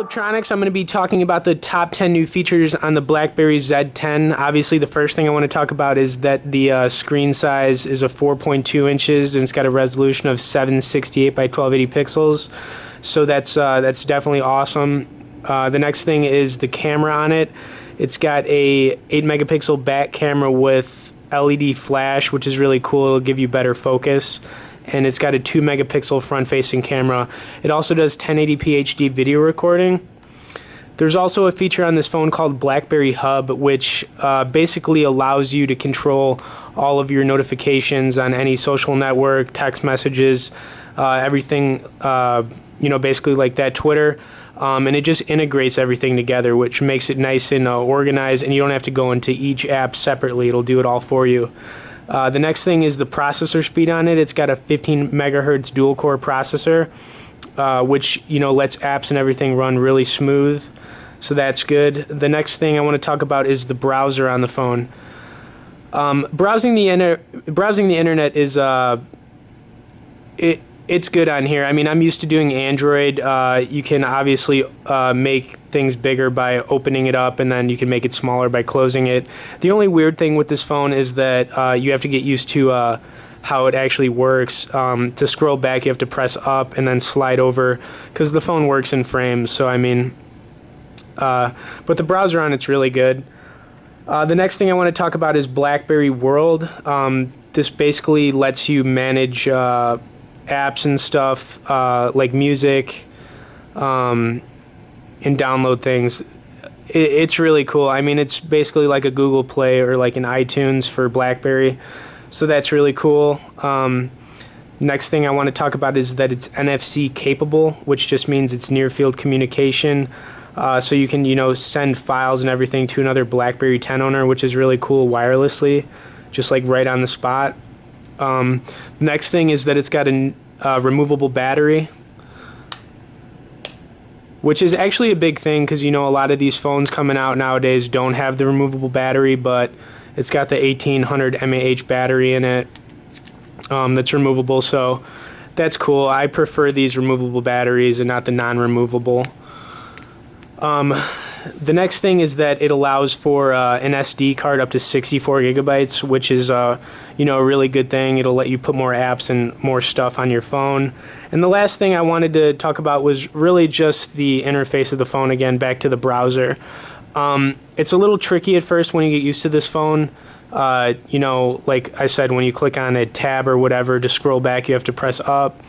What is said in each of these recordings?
Fliptronics. I'm going to be talking about the top 10 new features on the Blackberry Z10. Obviously, the first thing I want to talk about is that the screen size is a 4.2 inches and it's got a resolution of 768 by 1280 pixels. So that's definitely awesome. The next thing is the camera on it. It's got a 8 megapixel back camera with LED flash, which is really cool. It'll give you better focus. And it's got a 2 megapixel front-facing camera. It also does 1080p HD video recording. There's also a feature on this phone called Blackberry Hub, which basically allows you to control all of your notifications on any social network, text messages, everything, basically like that, Twitter. And it just integrates everything together, which makes it nice and organized, and you don't have to go into each app separately. It'll do it all for you. The next thing is the processor speed on it. It's got a 15 megahertz dual core processor, which lets apps and everything run really smooth. So that's good. The next thing I want to talk about is the browser on the phone. Browsing the internet is it's good on here. I mean, I'm used to doing Android. You can obviously make things bigger by opening it up, and then you can make it smaller by closing it. The only weird thing with this phone is that you have to get used to how it actually works. To scroll back, you have to press up and then slide over, because the phone works in frames. So I mean, but the browser on it's really good. The next thing I want to talk about is BlackBerry World. This basically lets you manage apps and stuff like music, and download things. It's really cool. I mean, it's basically like a Google Play or like an iTunes for BlackBerry, so that's really cool. Next thing I want to talk about is that it's NFC capable, which just means it's near field communication, so you can send files and everything to another BlackBerry 10 owner, which is really cool wirelessly, just like right on the spot. The next thing is that it's got a removable battery, which is actually a big thing, because a lot of these phones coming out nowadays don't have the removable battery, but it's got the 1800 mAh battery in it that's removable, so that's cool. I prefer these removable batteries and not the non-removable. The next thing is that it allows for an SD card up to 64 gigabytes, which is a really good thing. It'll let you put more apps and more stuff on your phone. And the last thing I wanted to talk about was really just the interface of the phone. Again, back to the browser. It's a little tricky at first when you get used to this phone. Like I said, when you click on a tab or whatever to scroll back, you have to press up.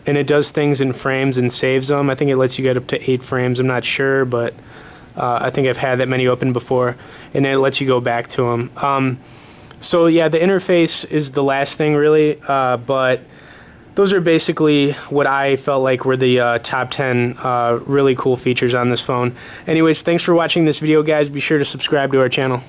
And it does things in frames and saves them. I think it lets you get up to 8 frames. I'm not sure, but I think I've had that many open before. And then it lets you go back to them. So yeah, the interface is the last thing really, but those are basically what I felt like were the top 10 really cool features on this phone. Anyways, thanks for watching this video, guys. Be sure to subscribe to our channel.